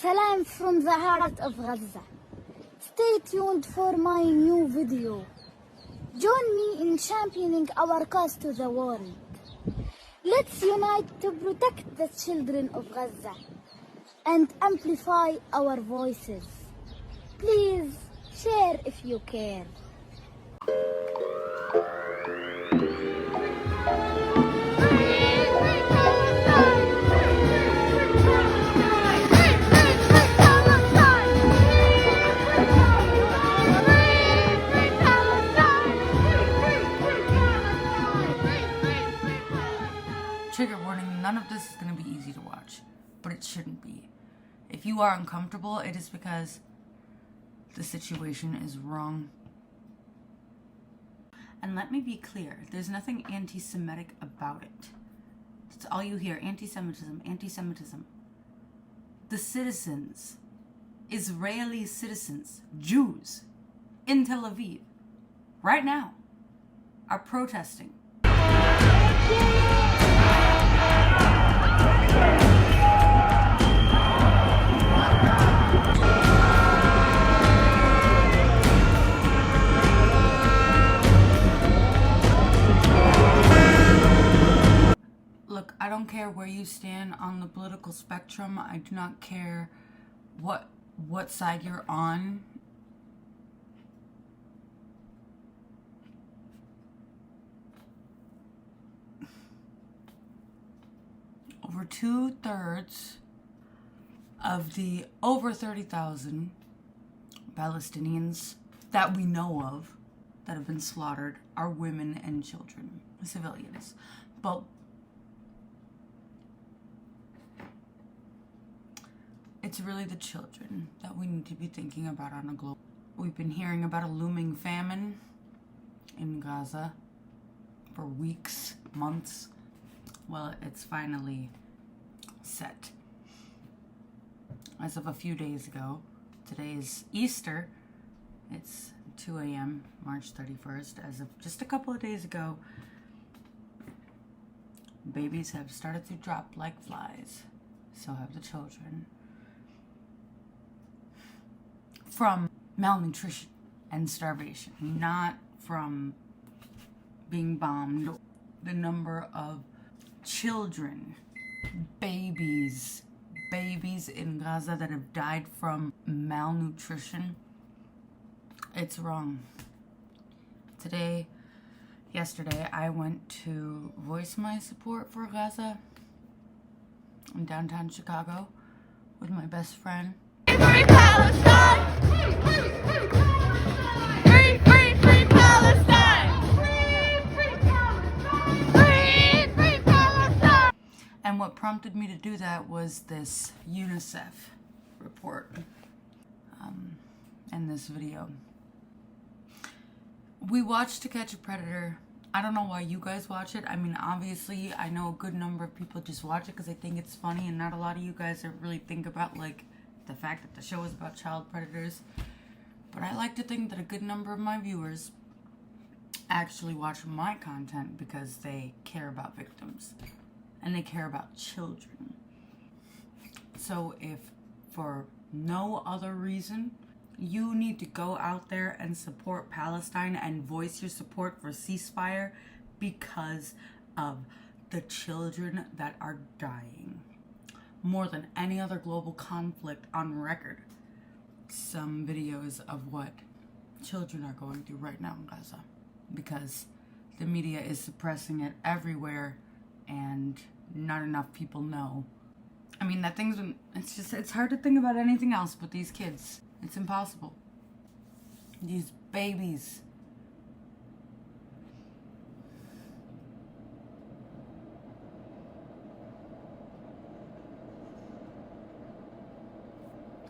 Salam from the heart of Gaza. Stay tuned for my new video. Join me in championing our cause to the world. Let's unite to protect the children of Gaza and amplify our voices. Please share if you care. Trigger warning, none of this is going to be easy to watch, but it shouldn't be. If you are uncomfortable, it is because the situation is wrong. And let me be clear, there's nothing anti-Semitic about it. That's all you hear, anti-Semitism, anti-Semitism. The citizens, Israeli citizens, Jews, in Tel Aviv, right now, are protesting. Look, I don't care where you stand on the political spectrum. I do not care what side you're on. Over 2/3 of the over 30,000 Palestinians that we know of that have been slaughtered are women and children, civilians. But it's really the children that we need to be thinking about on a global. We've been hearing about a looming famine in Gaza for weeks, months. Well, it's finally set. As of a few days ago, today is Easter. It's 2 a.m., March 31st. As of just a couple of days ago, babies have started to drop like flies. So have the children. From malnutrition and starvation, not from being bombed. The number of children, babies in Gaza that have died from malnutrition, it's wrong. Yesterday, I went to voice my support for Gaza in downtown Chicago with my best friend. Free Palestine! Free Palestine! Free Palestine! Free Palestine! And what prompted me to do that was this UNICEF report and this video. We watched To Catch a Predator. I don't know why you guys watch it. I mean, obviously, I know a good number of people just watch it because they think it's funny, and not a lot of you guys really think about, like, the fact that the show is about child predators. But I like to think that a good number of my viewers actually watch my content because they care about victims and they care about children. So if for no other reason you need to go out there and support Palestine and voice your support for ceasefire because of the children that are dying, more than any other global conflict on record, some videos of what children are going through right now in Gaza, because the media is suppressing it everywhere and not enough people know. I mean, that thing's been, it's hard to think about anything else but these kids. It's impossible. These babies.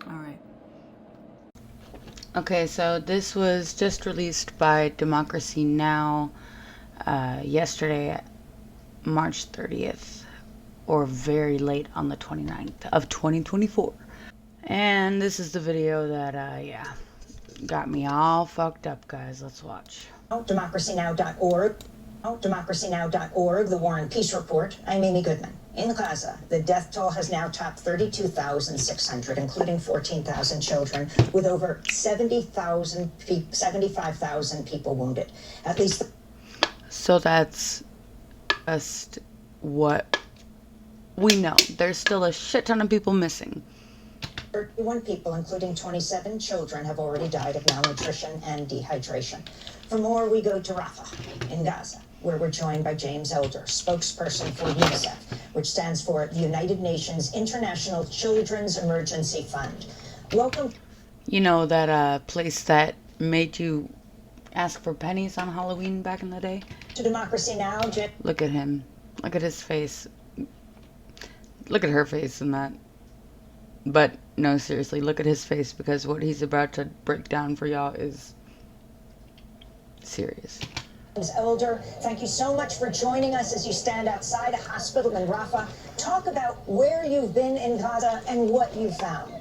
Alright. Okay, so this was just released by Democracy Now! Yesterday, March 30th, or very late on the 29th of 2024. And this is the video that, got me all fucked up, guys. Let's watch. Democracynow.org. Democracynow.org, the War and Peace Report. I'm Amy Goodman. In Gaza, the death toll has now topped 32,600, including 14,000 children, with over 75,000 people wounded. At least. So that's just what we know. There's still a shit ton of people missing. 31 people, including 27 children, have already died of malnutrition and dehydration. For more, we go to Rafah in Gaza, where we're joined by James Elder, spokesperson for UNICEF, which stands for the United Nations International Children's Emergency Fund. Welcome. You know that place that made you ask for pennies on Halloween back in the day? To Democracy Now! Look at him. Look at his face. Look at her face in that. But no, seriously, look at his face, because what he's about to break down for y'all is serious. Elder, thank you so much for joining us as you stand outside a hospital in Rafah. Talk about where you've been in Gaza and what you found.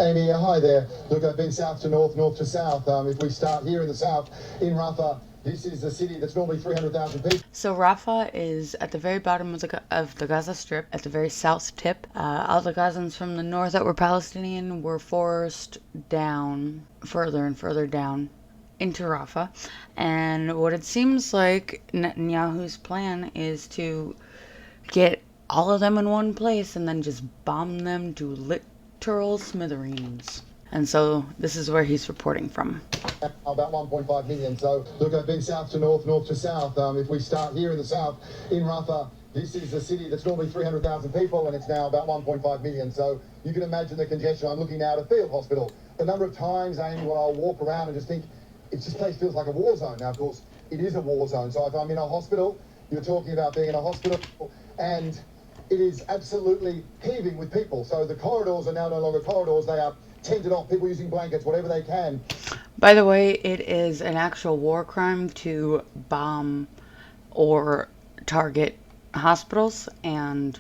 Amy, hi there. Look, I've been south to north, north to south. If we start here in the south, in Rafah, this is a city that's normally 300,000 people. So Rafah is at the very bottom of the Gaza Strip, at the very south tip. All the Gazans from the north that were Palestinian were forced down, further and further down, into Rafah. And what it seems like Netanyahu's plan is to get all of them in one place and then just bomb them to literal smithereens. And so this is where he's reporting from. About 1.5 million. So, look, I've been south to north, north to south. If we start here in the south, in Rafah, this is a city that's normally 300,000 people, and it's now about 1.5 million. So you can imagine the congestion. I'm looking now at a field hospital. The number of times, Amy, when I'll walk around and just think, this place feels like a war zone. Now, of course, it is a war zone. So if I'm in a hospital, you're talking about being in a hospital, and it is absolutely heaving with people. So the corridors are now no longer corridors. They are tented off, people using blankets, whatever they can. By the way, it is an actual war crime to bomb or target hospitals, and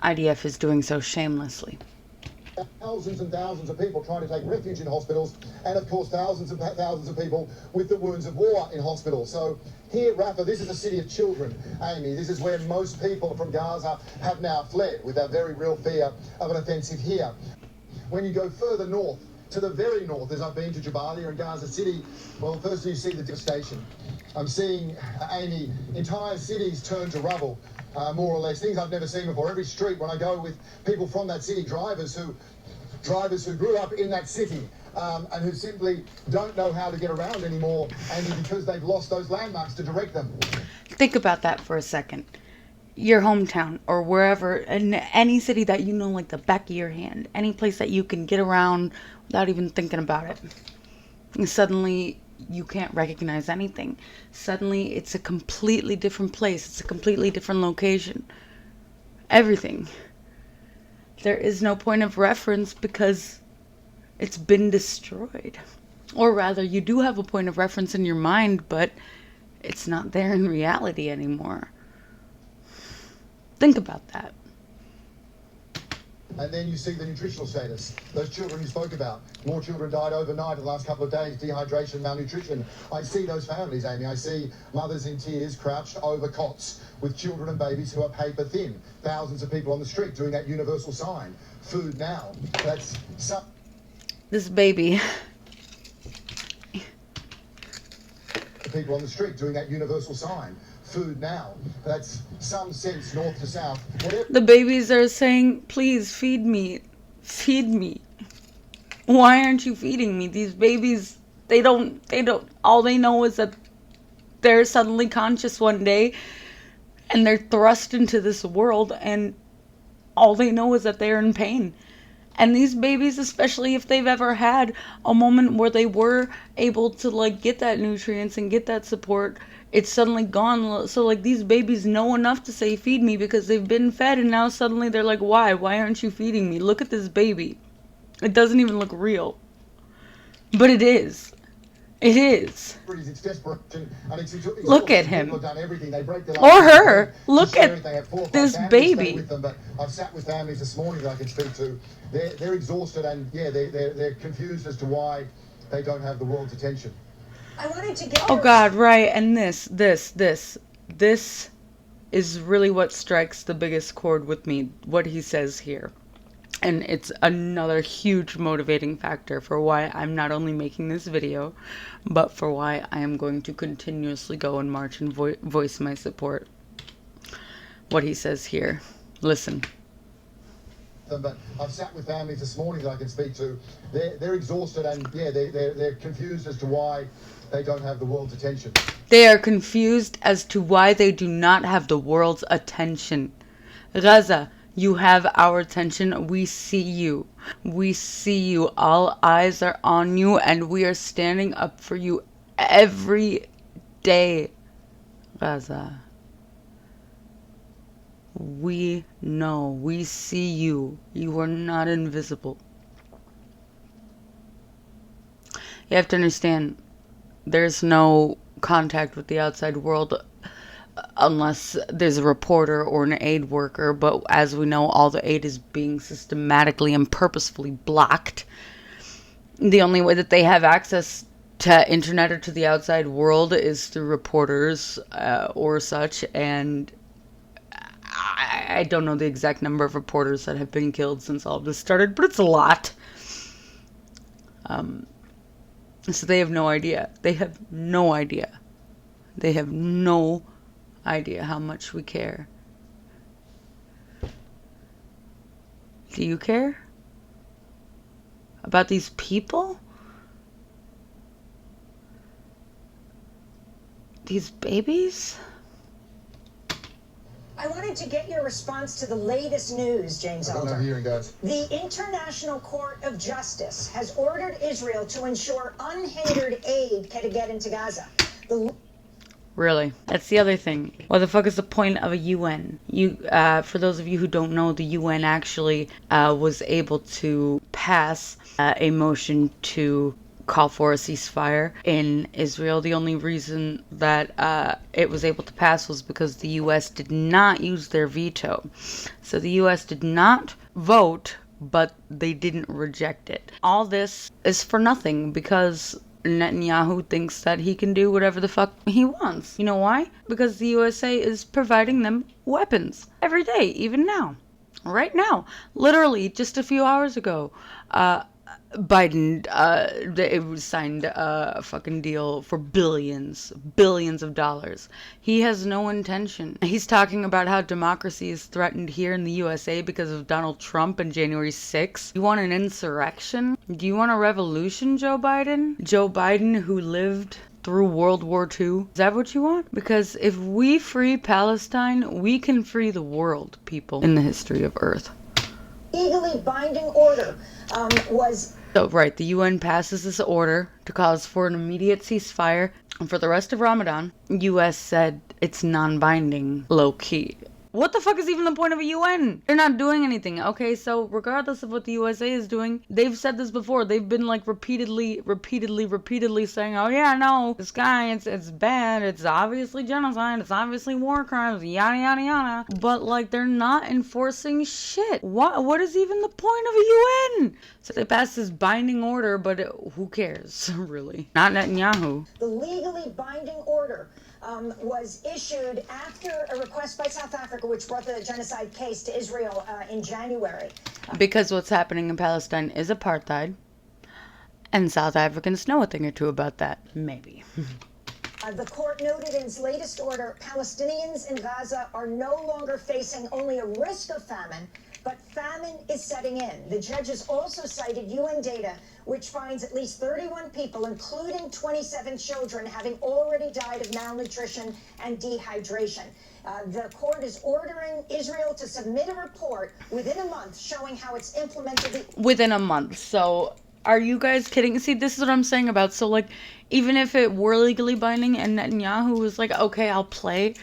IDF is doing so shamelessly. Thousands and thousands of people trying to take refuge in hospitals, and of course thousands and thousands of people with the wounds of war in hospitals. So here at Rafah, this is a city of children, Amy. This is where most people from Gaza have now fled, with that very real fear of an offensive here. When you go further north, to the very north, as I've been to Jabalia and Gaza City, well, first you see the devastation. I'm seeing, Amy, entire cities turn to rubble, more or less, things I've never seen before. Every street, when I go with people from that city, drivers who grew up in that city, and who simply don't know how to get around anymore, Amy, because they've lost those landmarks to direct them. Think about that for a second. Your hometown, or wherever, in any city that you know like the back of your hand, any place that you can get around without even thinking about it. And suddenly you can't recognize anything. Suddenly it's a completely different place. It's a completely different location. Everything. There is no point of reference because it's been destroyed. Or rather, you do have a point of reference in your mind, but it's not there in reality anymore. Think about that. And then you see the nutritional status. Those children you spoke about. More children died overnight in the last couple of days. Dehydration, malnutrition. I see those families, Amy. I see mothers in tears crouched over cots with children and babies who are paper thin. Thousands of people on the street doing that universal sign. Food now. That's some... This baby. People on the street doing that universal sign. Food now. That's some sense north to south. Whatever. The babies are saying, please feed me. Feed me. Why aren't you feeding me? These babies, they don't, all they know is that they're suddenly conscious one day and they're thrust into this world, and all they know is that they're in pain. And these babies, especially if they've ever had a moment where they were able to like get that nutrients and get that support, it's suddenly gone. So like these babies know enough to say feed me because they've been fed, and now suddenly they're like, why aren't you feeding me? Look at this baby. It doesn't even look real, but it is. It is. It's desperation, and it's look at him. People have done everything. They break their or her. Look at this baby. With them, but I've sat with families this morning that I can speak to. They're exhausted, and yeah, they're confused as to why they don't have the world's attention. I wanted to get Oh God, right, and this is really what strikes the biggest chord with me, what he says here. And it's another huge motivating factor for why I'm not only making this video, but for why I am going to continuously go and march and voice my support. What he says here. Listen. But I've sat with families this morning that I can speak to. They're exhausted and yeah, they're confused as to why they don't have the world's attention. They are confused as to why they do not have the world's attention. Gaza, you have our attention. We see you. We see you. All eyes are on you, and we are standing up for you every day. Gaza. We know. We see you. You are not invisible. You have to understand, there's no contact with the outside world unless there's a reporter or an aid worker, but as we know, all the aid is being systematically and purposefully blocked. The only way that they have access to internet or to the outside world is through reporters or such, and I don't know the exact number of reporters that have been killed since all of this started, but it's a lot. So they have no idea. They have no idea. They have no idea how much we care. Do you care about these people? These babies? I wanted to get your response to the latest news, James I got no Elder. hearing, guys. The International Court of Justice has ordered Israel to ensure unhindered aid can get into Gaza. Really? That's the other thing. What the fuck is the point of a UN? For those of you who don't know, the UN actually was able to pass a motion to call for a ceasefire in Israel. The only reason that it was able to pass was because the US did not use their veto. So the US did not vote, but they didn't reject it. All this is for nothing because Netanyahu thinks that he can do whatever the fuck he wants. You know why? Because the USA is providing them weapons every day, even now. Right now. Literally, just a few hours ago. Biden, it was signed a fucking deal for billions of dollars. He has no intention. He's talking about how democracy is threatened here in the USA because of Donald Trump and January 6th. You want an insurrection? Do you want a revolution, Joe Biden? Joe Biden, who lived through World War II? Is that what you want? Because if we free Palestine, we can free the world, people, in the history of Earth. Legally binding order was... So, right, the UN passes this order to cause for an immediate ceasefire. And for the rest of Ramadan, US said it's non-binding, low-key. What the fuck is even the point of a UN? They're not doing anything. Okay, so regardless of what the USA is doing, they've said this before. They've been like repeatedly saying, oh yeah, no, this guy, it's bad. It's obviously genocide. It's obviously war crimes, yada, yada, yada. But like, they're not enforcing shit. What is even the point of a UN? So they passed this binding order, but who cares, really? Not Netanyahu. The legally binding order was issued after a request by South Africa, which brought the genocide case to Israel in January. Because what's happening in Palestine is apartheid, and South Africans know a thing or two about that. Maybe. The court noted in its latest order, Palestinians in Gaza are no longer facing only a risk of famine, but famine is setting in. The judges also cited UN data, which finds at least 31 people, including 27 children, having already died of malnutrition and dehydration. The court is ordering Israel to submit a report within a month showing how it's implemented the... Within a month. So, are you guys kidding? See, this is what I'm saying about, so like, even if it were legally binding and Netanyahu was like, okay, I'll play,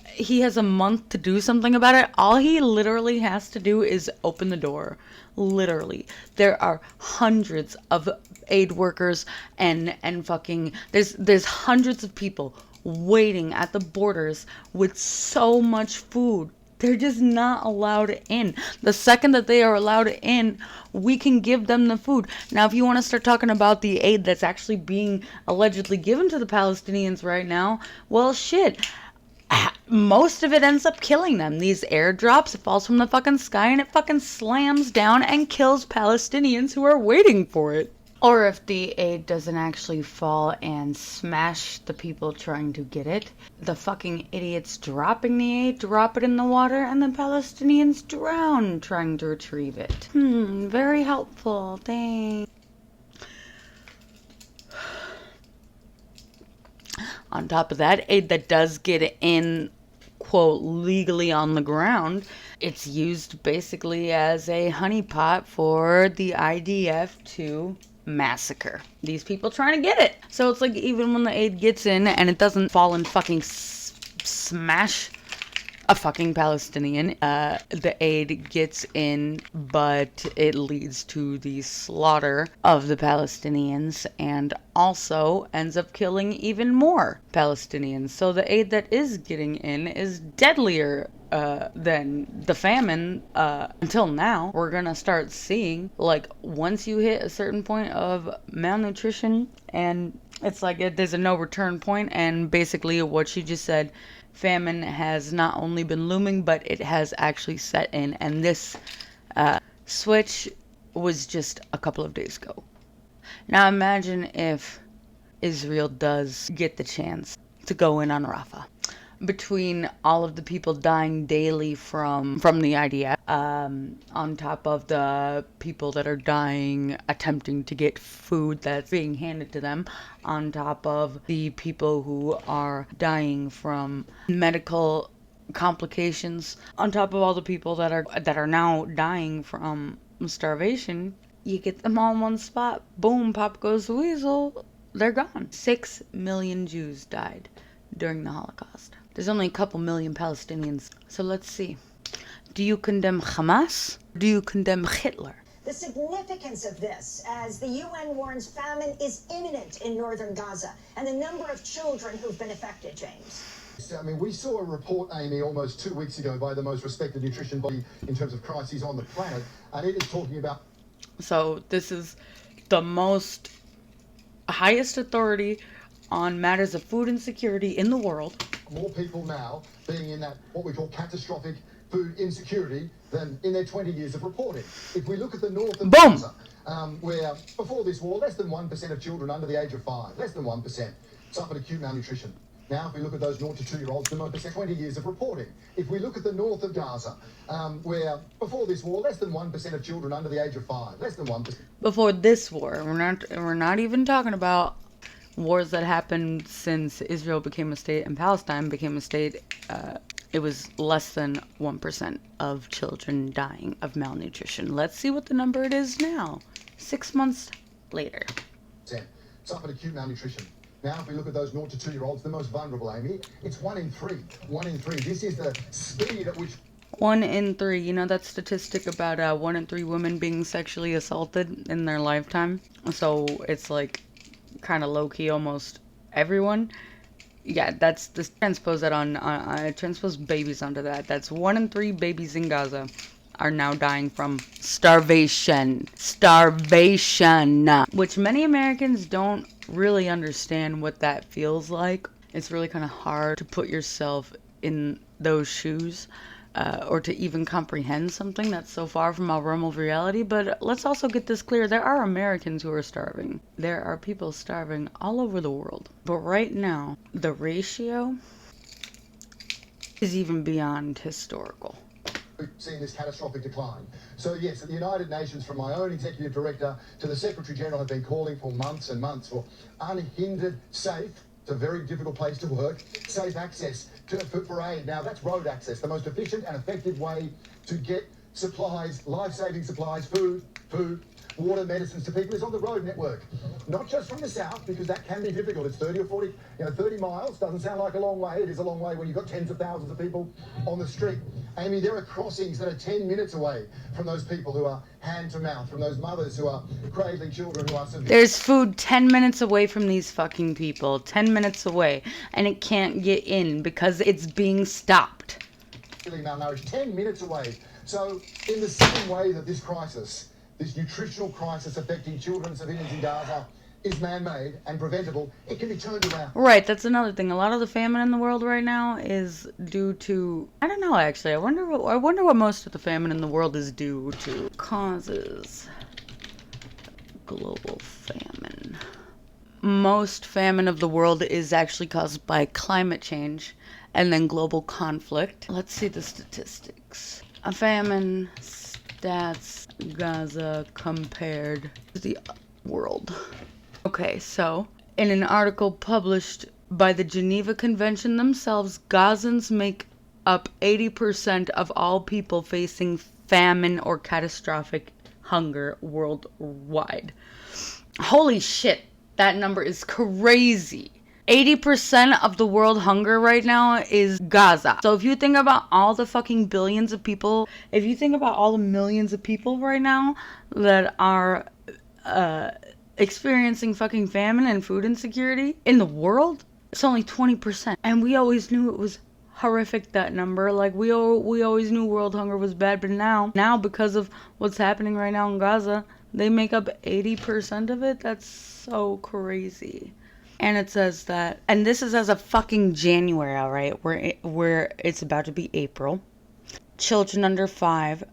he has a month to do something about it. All he literally has to do is open the door. Literally. There are hundreds of aid workers and fucking, there's hundreds of people waiting at the borders with so much food They're just not allowed in. The second that they are allowed in, we can give them the food. Now, if you want to start talking about the aid that's actually being allegedly given to the Palestinians right now, well, shit. Most of it ends up killing them. These airdrops, it falls from the fucking sky and it fucking slams down and kills Palestinians who are waiting for it. Or if the aid doesn't actually fall and smash the people trying to get it, the fucking idiots dropping the aid drop it in the water and the Palestinians drown trying to retrieve it. Very helpful. Thanks. On top of that, aid that does get in, quote, legally on the ground, it's used basically as a honeypot for the IDF to massacre these people trying to get it. So it's like even when the aid gets in and it doesn't fall and fucking smash a fucking Palestinian, the aid gets in, but it leads to the slaughter of the Palestinians and also ends up killing even more Palestinians. So the aid that is getting in is deadlier than the famine. Until now, we're gonna start seeing, like, once you hit a certain point of malnutrition, and it's like there's a no return point, and basically what she just said, famine has not only been looming, but it has actually set in, and this switch was just a couple of days ago. Now imagine if Israel does get the chance to go in on Rafah. Between all of the people dying daily from the IDF, on top of the people that are dying attempting to get food that's being handed to them, on top of the people who are dying from medical complications, on top of all the people that are now dying from starvation, you get them all in one spot. Boom, pop goes the weasel. They're gone. 6 million Jews died during the Holocaust. There's only a couple million Palestinians. So let's see. Do you condemn Hamas? Do you condemn Hitler? The significance of this, as the UN warns famine is imminent in northern Gaza, and the number of children who've been affected, James. I mean, we saw a report, Amy, almost 2 weeks ago by the most respected nutrition body in terms of crises on the planet, and it is talking about... So this is the most highest authority on matters of food insecurity in the world. More people now being in that, what we call catastrophic food insecurity, than in their 20 years of reporting. If we look at the north of Gaza, where before this war, less than 1% of children under the age of 5, less than 1%, suffered acute malnutrition. Now, if we look at those 0 to 2-year-olds, the most 20 years of reporting. If we look at the north of Gaza, where before this war, less than 1% of children under the age of 5, less than 1%. Before this war, we're not even talking about wars that happened since Israel became a state and Palestine became a state. It was less than 1% of children dying of malnutrition. Let's see what the number it is now. 6 months later. Suffered acute malnutrition. Now, if we look at those 0 to 2-year-olds, the most vulnerable, Amy, it's 1 in 3. 1 in 3. This is the speed at which... 1 in 3. You know that statistic about 1 in 3 women being sexually assaulted in their lifetime? So it's like kind of low-key almost everyone. Yeah, that's the transpose that on transpose babies onto that. That's 1 in 3 babies in Gaza are now dying from starvation. Starvation. Which many Americans don't really understand what that feels like. It's really kind of hard to put yourself in those shoes. Or to even comprehend something that's so far from our realm of reality. But let's also get this clear. There are Americans who are starving. There are people starving all over the world. But right now, the ratio is even beyond historical. We've seen this catastrophic decline. So yes, at the United Nations, from my own executive director to the Secretary General, have been calling for months and months for unhindered, safe, it's a very difficult place to work, safe access for aid. Now, that's road access, the most efficient and effective way to get supplies, life-saving supplies, food, water, medicines to people is on the road network. Not just from the south, because that can be difficult. It's 30 or 40, 30 miles. Doesn't sound like a long way. It is a long way when you've got tens of thousands of people on the street. Amy, there are crossings that are 10 minutes away from those people who are hand to mouth, from those mothers who are cradling children who are severe. There's food 10 minutes away from these fucking people. 10 minutes away. And it can't get in because it's being stopped. malnourished, 10 minutes away. So in the same way that this crisis, this nutritional crisis affecting children, civilians in Gaza, is man-made and preventable, it can be turned around. Right, that's another thing. A lot of the famine in the world right now is due to, I don't know actually. I wonder what most of the famine in the world is due to. Causes global famine. Most famine of the world is actually caused by climate change and then global conflict. Let's see the statistics. A famine stats Gaza compared to the world. Okay, so in an article published by the Geneva Convention themselves, Gazans make up 80% of all people facing famine or catastrophic hunger worldwide. Holy shit, that number is crazy. 80% of the world hunger right now is Gaza. So if you think about all the fucking billions of people, if you think about all the millions of people right now that are experiencing fucking famine and food insecurity in the world, it's only 20%. And we always knew it was horrific, that number. Like we always knew world hunger was bad, but now because of what's happening right now in Gaza, they make up 80% of it. That's so crazy. And it says that, and this is as of fucking January, all right, where it's about to be April. Children under 5,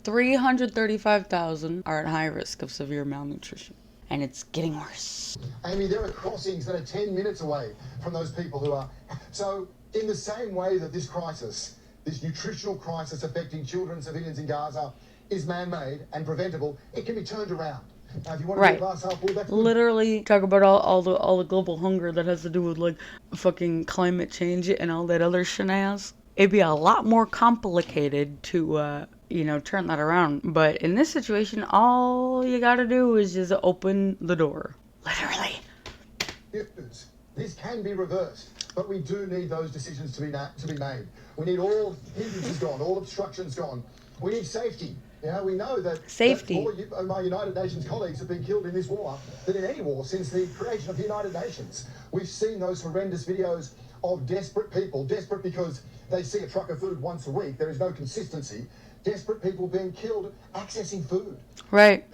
335,000 are at high risk of severe malnutrition. And it's getting worse. Amy, there are crossings that are 10 minutes away from those people who are. So in the same way that this crisis, this nutritional crisis affecting children, civilians in Gaza, is man-made and preventable, it can be turned around. Now, if you want to right. be a glass half full, that's good. Literally talk about all the global hunger that has to do with like fucking climate change and all that other shenanigans. It'd be a lot more complicated to turn that around. But in this situation, all you gotta do is just open the door. Literally. This can be reversed, but we do need those decisions to be made. We need all hindrances gone, all obstructions gone. We need safety. We know that safety. More of my United Nations colleagues have been killed in this war than in any war since the creation of the United Nations. We've seen those horrendous videos of desperate people, desperate because they see a truck of food once a week. There is no consistency. Desperate people being killed, accessing food. Right.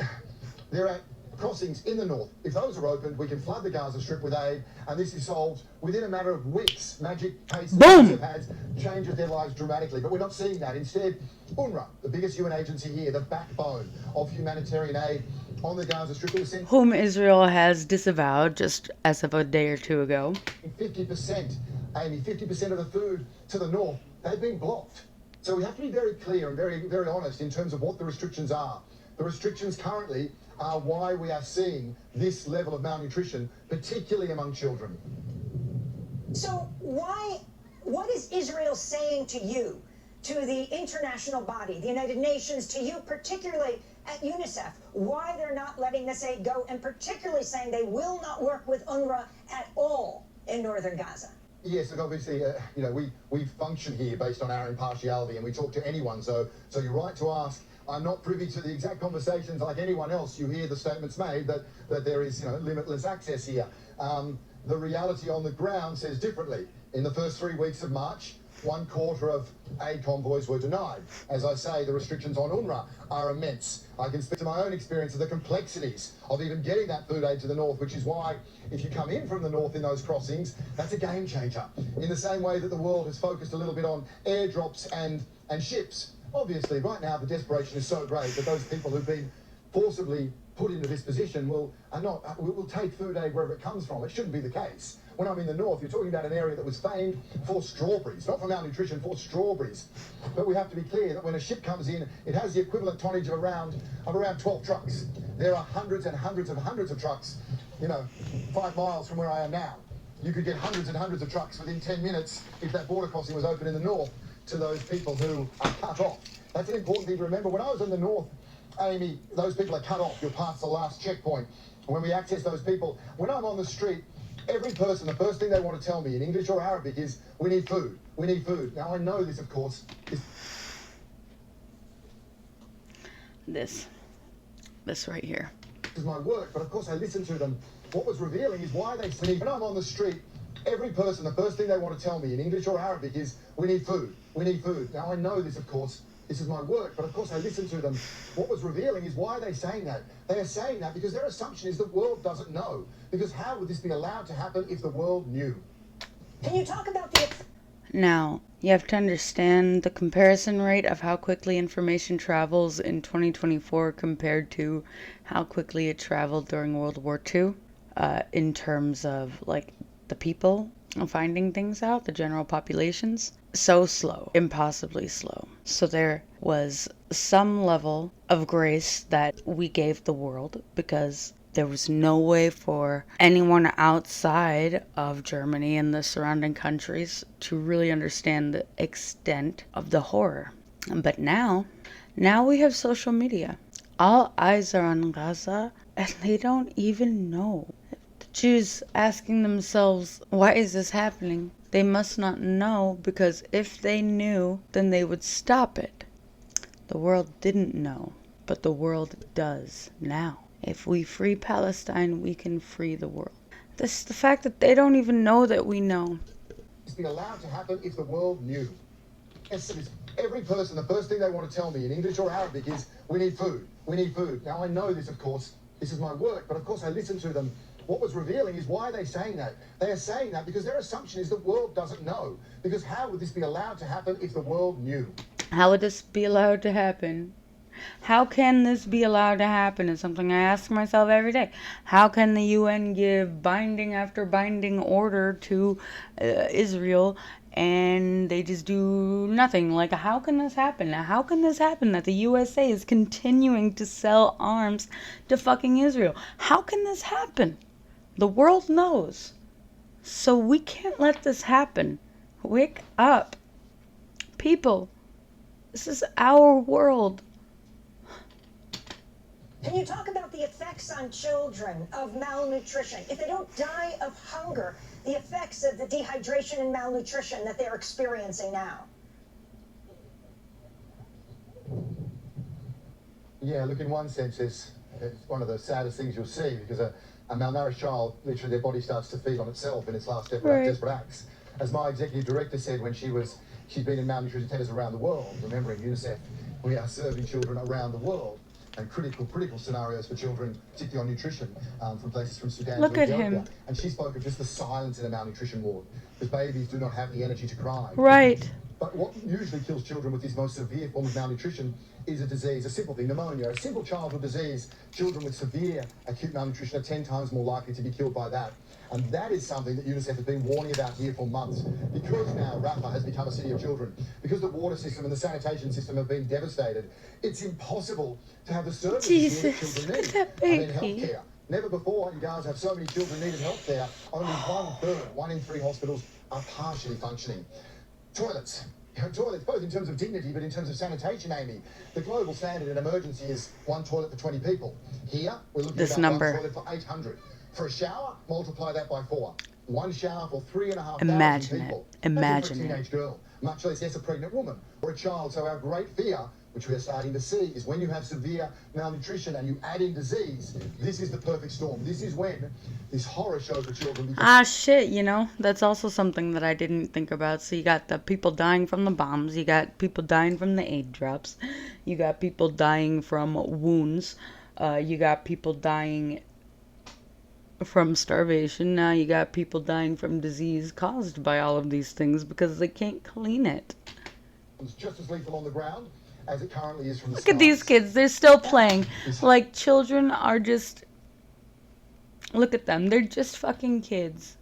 There are crossings in the north. If those are opened, we can flood the Gaza Strip with aid, and this is solved within a matter of weeks. Magic pace have had changes their lives dramatically, but we're not seeing that. Instead, UNRWA, the biggest UN agency here, the backbone of humanitarian aid on the Gaza Strip, whom Israel has disavowed just as of a day or two ago. 50%, Amy, 50% of the food to the north, they've been blocked. So we have to be very clear and very, very honest in terms of what the restrictions are. The restrictions currently are why we are seeing this level of malnutrition, particularly among children. So what is Israel saying to you, to the international body, the United Nations, to you particularly at UNICEF, why they're not letting this aid go, and particularly saying they will not work with UNRWA at all in northern Gaza? Yes, and obviously, we function here based on our impartiality, and we talk to anyone. So you're right to ask. I'm not privy to the exact conversations like anyone else. You hear the statements made that there is limitless access here. The reality on the ground says differently. In the first 3 weeks of March, 1/4 of aid convoys were denied. As I say, the restrictions on UNRWA are immense. I can speak to my own experience of the complexities of even getting that food aid to the north, which is why if you come in from the north in those crossings, that's a game changer. In the same way that the world has focused a little bit on airdrops and ships. Obviously, right now, the desperation is so great that those people who've been forcibly put into this position will take food aid wherever it comes from. It shouldn't be the case. When I'm in the north, you're talking about an area that was famed for strawberries, not for malnutrition, for strawberries. But we have to be clear that when a ship comes in, it has the equivalent tonnage of around 12 trucks. There are hundreds and hundreds of trucks, 5 miles from where I am now. You could get hundreds and hundreds of trucks within 10 minutes if that border crossing was open in the north to those people who are cut off. That's an important thing to remember. When I was in the north, Amy, those people are cut off. You're past the last checkpoint. And when we access those people, when I'm on the street, every person, the first thing they want to tell me in English or Arabic is, we need food. We need food. Now, I know this, of course, is... This right here. This is my work, but of course I listen to them. What was revealing is why they sleep. When I'm on the street, every person, the first thing they want to tell me in English or Arabic is, We need food. We need food. Now, I know this, of course. This is my work, but of course I listen to them. What was revealing is why are they saying that? They are saying that because their assumption is the world doesn't know. Because how would this be allowed to happen if the world knew? Can you talk about the... Now, you have to understand the comparison rate of how quickly information travels in 2024 compared to how quickly it traveled during World War II, in terms of, like, the people finding things out, the general populations. So slow, impossibly slow. So there was some level of grace that we gave the world because there was no way for anyone outside of Germany and the surrounding countries to really understand the extent of the horror. But now we have social media. All eyes are on Gaza, and they don't even know. The Jews asking themselves, why is this happening? They must not know, because if they knew, then they would stop it. The world didn't know, but the world does now. If we free Palestine, we can free the world. The fact that they don't even know that we know. It's been allowed to happen if the world knew. Every person, the first thing they want to tell me in English or Arabic is, we need food. We need food. Now, I know this, of course. This is my work, but of course I listen to them. What was revealing is why are they saying that? They are saying that because their assumption is the world doesn't know. Because how would this be allowed to happen if the world knew? How would this be allowed to happen? How can this be allowed to happen is something I ask myself every day. How can the UN give binding after binding order to Israel and they just do nothing? Like, how can this happen? How can this happen that the USA is continuing to sell arms to fucking Israel? How can this happen? The world knows. So we can't let this happen. Wake up. People, this is our world. Can you talk about the effects on children of malnutrition? If they don't die of hunger, the effects of the dehydration and malnutrition that they're experiencing now. Yeah, look, in one sense, it's one of the saddest things you'll see because a malnourished child, literally their body starts to feed on itself in its last desperate acts. As my executive director said when she'd been in malnutrition centres around the world, remembering UNICEF, we are serving children around the world. And critical scenarios for children, particularly on nutrition, from places from Sudan Look to at Ethiopia. him. And she spoke of just the silence in a malnutrition ward, because babies do not have the energy to cry. Right. But what usually kills children with this most severe form of malnutrition is a disease, a simple thing, pneumonia, a simple childhood disease. Children with severe acute malnutrition are 10 times more likely to be killed by that. And that is something that UNICEF has been warning about here for months. Because now Rafah has become a city of children, because the water system and the sanitation system have been devastated, it's impossible to have the services that children need. I mean, healthcare. Never before in Gaza have so many children needed healthcare. Only 1/3, 1 in 3 hospitals are partially functioning. Toilets. Toilets, both in terms of dignity, but in terms of sanitation, Amy. The global standard in emergency is 1 toilet for 20 people. Here, we're looking at 1 toilet for 800. For a shower, multiply that by 4. 1 shower for 3,500 people. Imagine for a teenage girl, much less a pregnant woman or a child. So our great fear, which we are starting to see, is when you have severe malnutrition and you add in disease, this is the perfect storm. This is when this horror show for children becomes... Shit, that's also something that I didn't think about. So you got the people dying from the bombs, you got people dying from the aid drops, you got people dying from wounds, you got people dying from starvation. Now you got people dying from disease caused by all of these things because they can't clean it. It's just as lethal on the ground as it currently is from the Look at these kids, they're still playing. Like, children are just... Look at them, they're just fucking kids.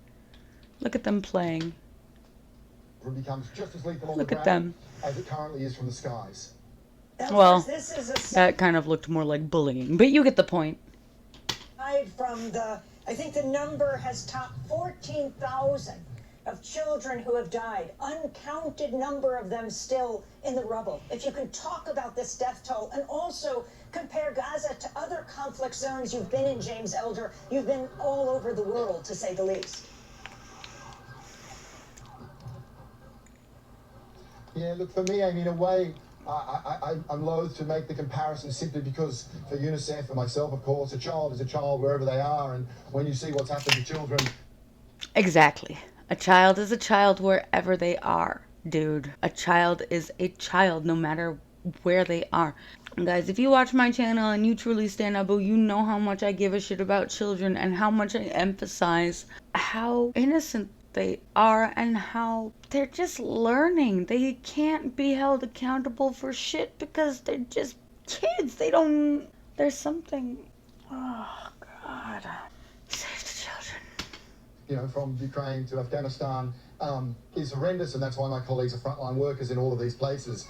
Look at them playing. It becomes just as lethal on Look the at ground them. as it currently is from the skies. Well, that kind of looked more like bullying, but you get the point. From I think the number has topped 14,000 of children who have died. Uncounted number of them still in the rubble. If you can talk about this death toll and also compare Gaza to other conflict zones you've been in, James Elder, you've been all over the world, to say the least. Yeah, look, for me, I mean, in a way, I'm loath to make the comparison simply because for UNICEF and myself, of course, a child is a child wherever they are. And when you see what's happened to children... Exactly. A child is a child wherever they are. Dude, a child is a child no matter where they are. Guys, if you watch my channel and you truly stand up, you know how much I give a shit about children and how much I emphasize how innocent they are and how they're just learning. They can't be held accountable for shit because they're just kids. There's something, oh God. Save the children. From Ukraine to Afghanistan is horrendous, and that's why my colleagues are frontline workers in all of these places.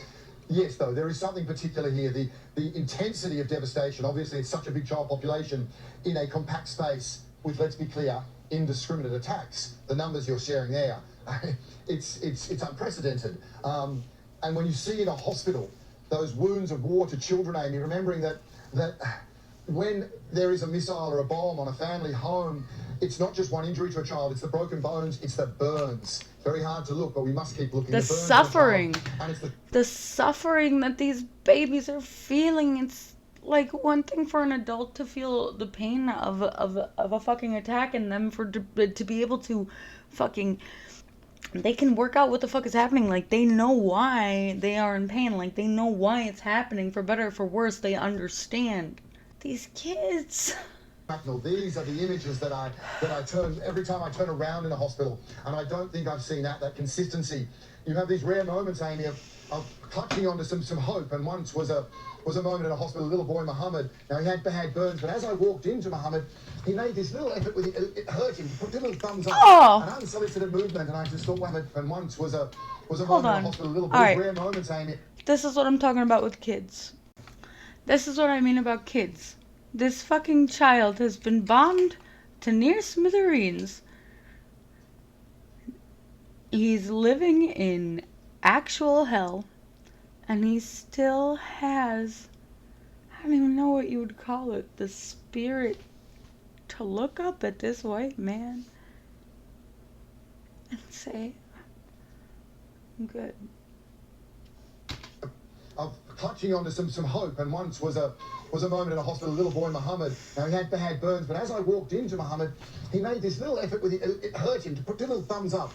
Yes, though, there is something particular here. The intensity of devastation. Obviously, it's such a big child population in a compact space with, let's be clear, indiscriminate attacks. The numbers you're sharing there, it's unprecedented. And when you see in a hospital those wounds of war to children, Amy, remembering that when there is a missile or a bomb on a family home, it's not just one injury to a child, it's the broken bones, it's the burns. Very hard to look, but we must keep looking. The suffering. And it's the suffering that these babies are feeling. It's like one thing for an adult to feel the pain of a fucking attack, and them to be able to fucking, they can work out what the fuck is happening. Like, they know why they are in pain. Like, they know why it's happening. For better or for worse, they understand. These kids. These are the images that I turn every time I turn around in a hospital, and I don't think I've seen that consistency. You have these rare moments, Amy, of clutching onto some hope. And once was a moment in a hospital, a little boy, Mohammed. Now, he had bad burns, but as I walked into Mohammed, he made this little effort with it hurt him. Put a little thumbs up, an unsolicited movement, and I just thought, Mohammed. And once was a moment in a hospital, a little boy. Rare moments, Amy. This is what I'm talking about with kids. This is what I mean about kids. This fucking child has been bombed to near smithereens. He's living in actual hell, and he still has, I don't even know what you would call it, the spirit to look up at this white man and say, I'm good. Of clutching onto some hope, and once was a moment in a hospital, a little boy, Mohammed. Now, he had bad burns, but as I walked into Mohammed, he made this little effort with it hurt him to put a little thumbs up,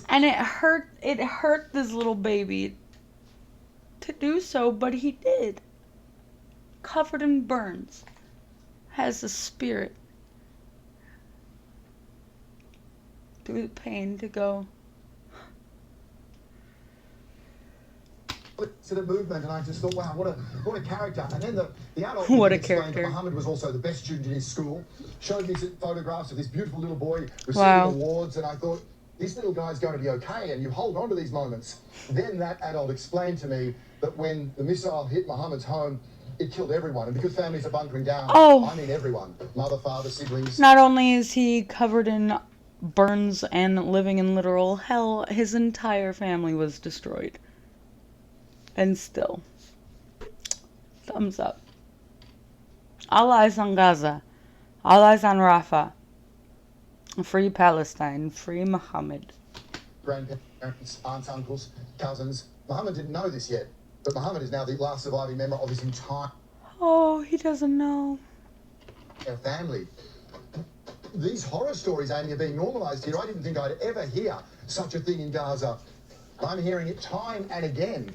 and it hurt this little baby to do so, but he did. Covered in burns, has a spirit through the pain to go. To the movement, and I just thought, wow, what a character. And then the adult what a explained character. That Mohammed was also the best student in his school, showed me photographs of this beautiful little boy receiving awards, and I thought, this little guy's going to be okay, and you hold on to these moments. Then that adult explained to me that when the missile hit Mohammed's home, it killed everyone, and because families are bunkering down, I mean everyone, mother, father, siblings. Not only is he covered in burns and living in literal hell, his entire family was destroyed. And still, thumbs up. All eyes on Gaza. All eyes on Rafah. Free Palestine. Free Muhammad. Grandparents, aunts, uncles, cousins. Muhammad didn't know this yet, but Muhammad is now the last surviving member of his entire he doesn't know. Family. These horror stories, Amy, are being normalised here. I didn't think I'd ever hear such a thing in Gaza. I'm hearing it time and again.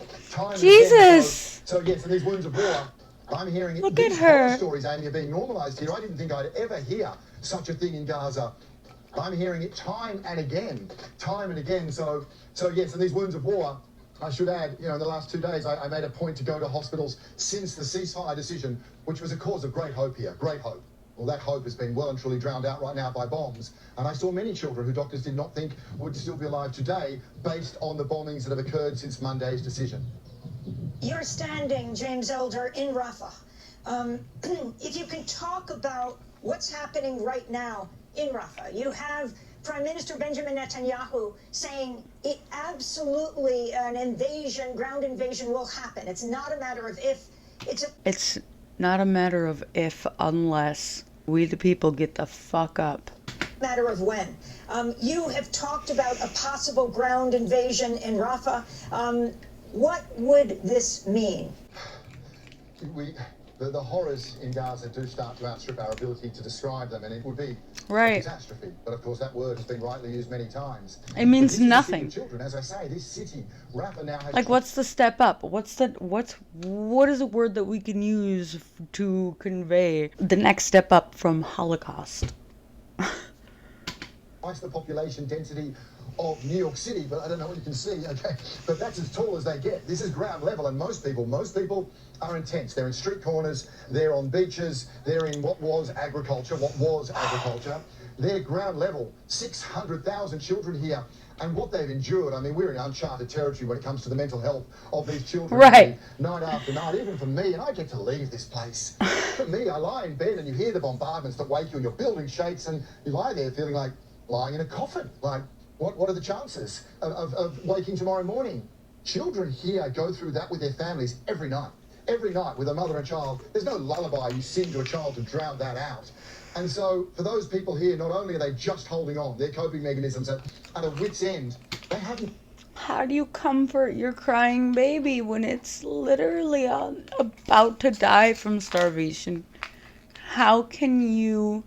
Jesus! So yes, and these wounds of war, I'm hearing it. Look These at her. horror stories, Amy, are being normalised here. I didn't think I'd ever hear such a thing in Gaza. I'm hearing it time and again. So yes, and these wounds of war, I should add, in the last 2 days, I made a point to go to hospitals since the ceasefire decision, which was a cause of great hope here, great hope. Well, that hope has been well and truly drowned out right now by bombs. And I saw many children who doctors did not think would still be alive today based on the bombings that have occurred since Monday's decision. You're standing, James Elder, in Rafah. If you can talk about what's happening right now in Rafah. You have Prime Minister Benjamin Netanyahu saying it absolutely, an invasion, ground invasion will happen. It's not a matter of if, It's not a matter of if, unless we the people get the fuck up. Matter of when. You have talked about a possible ground invasion in Rafah. What would this mean? The horrors in Gaza do start to outstrip our ability to describe them, and it would be Right. a catastrophe. But of course, that word has been rightly used many times. It means But this is a city of nothing. children, as I say, this city, Rafah now has. Like, what's the step up? What is a word that we can use to convey the next step up from Holocaust? Twice the population density of New York City, but I don't know what you can see, okay? But that's as tall as they get. This is ground level, and most people are in tents. They're in street corners, they're on beaches, they're in what was agriculture. They're ground level, 600,000 children here. And what they've endured, I mean, we're in uncharted territory when it comes to the mental health of these children. Right. Night after night, even for me, and I get to leave this place. For me, I lie in bed and you hear the bombardments that wake you and your building shakes and you lie there feeling like lying in a coffin. Like, what are the chances of waking tomorrow morning? Children here go through that with their families every night. Every night with a mother and child. There's no lullaby you sing to a child to drown that out. And so for those people here, not only are they just holding on, their coping mechanisms at a wit's end, they haven't. How do you comfort your crying baby when it's literally about to die from starvation? How can you,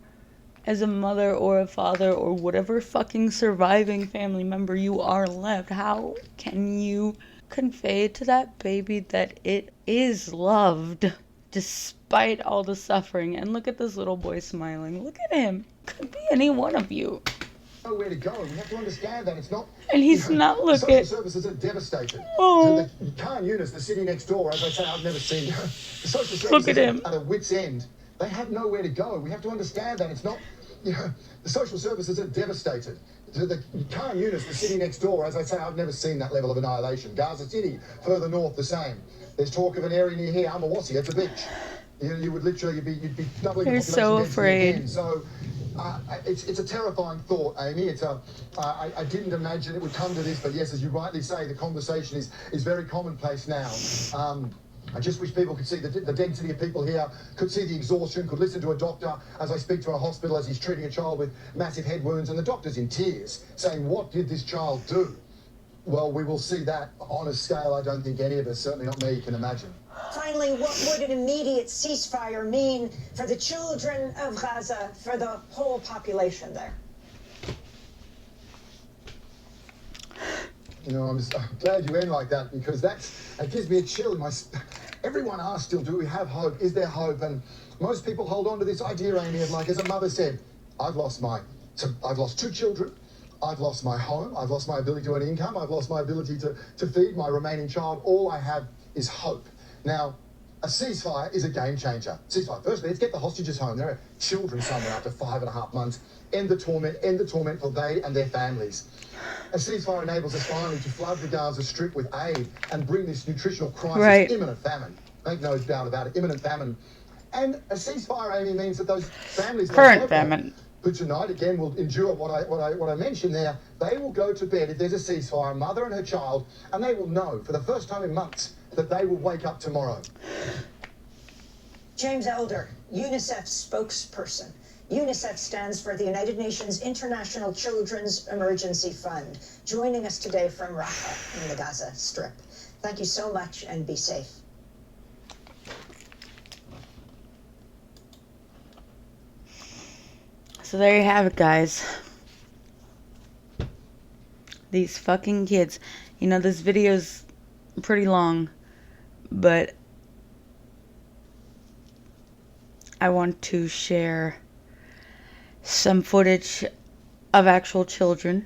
as a mother or a father or whatever fucking surviving family member you are left, how can you convey to that baby that it is loved despite all the suffering? And look at this little boy smiling. Look at him. Could be any one of you. Nowhere to go. We have to understand that it's not. And he's not looking. Social services are devastated. Oh. The Khan-Yunis, the city next door, as I say, I've never seen. The social services Look at him. At a wit's end. They have nowhere to go. We have to understand that it's not. The social services are devastated. The Khan-Yunis, the city next door, as I say, I've never seen that level of annihilation. Gaza City, further north, the same. There's talk of an area near here, Amawasi, it's a beach. You would literally, you'd be doubling the population so density afraid. again. So it's a terrifying thought, Amy. I didn't imagine it would come to this, but yes, as you rightly say, the conversation is very commonplace now. I just wish people could see the density of people here, could see the exhaustion, could listen to a doctor as I speak to a hospital as he's treating a child with massive head wounds, and the doctor's in tears, saying, what did this child do? Well, we will see that on a scale I don't think any of us, certainly not me, can imagine. Finally, what would an immediate ceasefire mean for the children of Gaza, for the whole population there? You know, I'm glad you end like that, because that gives me a chill in my. Everyone asks still, do we have hope? Is there hope? And most people hold on to this idea, Amy, of like, as a mother said, I've lost 2 children. I've lost my home. I've lost my ability to earn income. I've lost my ability to feed my remaining child. All I have is hope. Now, a ceasefire is a game changer. Ceasefire. Firstly, let's get the hostages home. There are children somewhere after 5.5 months. End the torment for they and their families. A ceasefire enables us finally to flood the Gaza Strip with aid and bring this nutritional crisis, imminent famine. Make no doubt about it, imminent famine. And a ceasefire, Amy, means that those families... Current famine. Who tonight, again, will endure what I mentioned there. They will go to bed if there's a ceasefire, mother and her child, and they will know, for the first time in months, that they will wake up tomorrow. James Elder, UNICEF spokesperson. UNICEF stands for the United Nations International Children's Emergency Fund, joining us today from Rafah in the Gaza Strip. Thank you so much, and be safe. So there you have it, guys. These fucking kids. You know, this video's pretty long, but I want to share some footage of actual children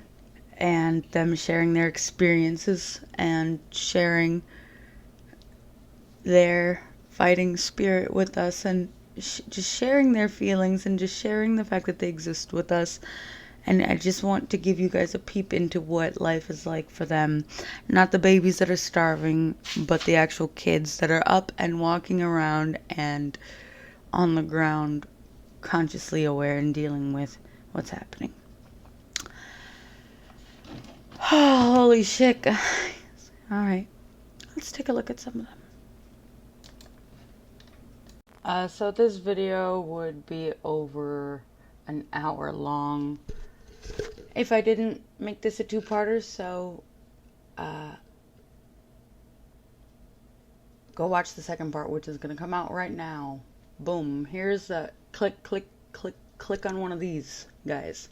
and them sharing their experiences and sharing their fighting spirit with us, and just sharing their feelings and just sharing the fact that they exist with us. And I just want to give you guys a peep into what life is like for them. Not the babies that are starving, but the actual kids that are up and walking around and on the ground, consciously aware and dealing with what's happening. Oh, holy shit, guys. Alright, let's take a look at some of them. So this video would be over an hour long if I didn't make this a 2-parter, so Go watch the second part, which is going to come out right now. Boom. Here's a click, click, click, click on one of these guys.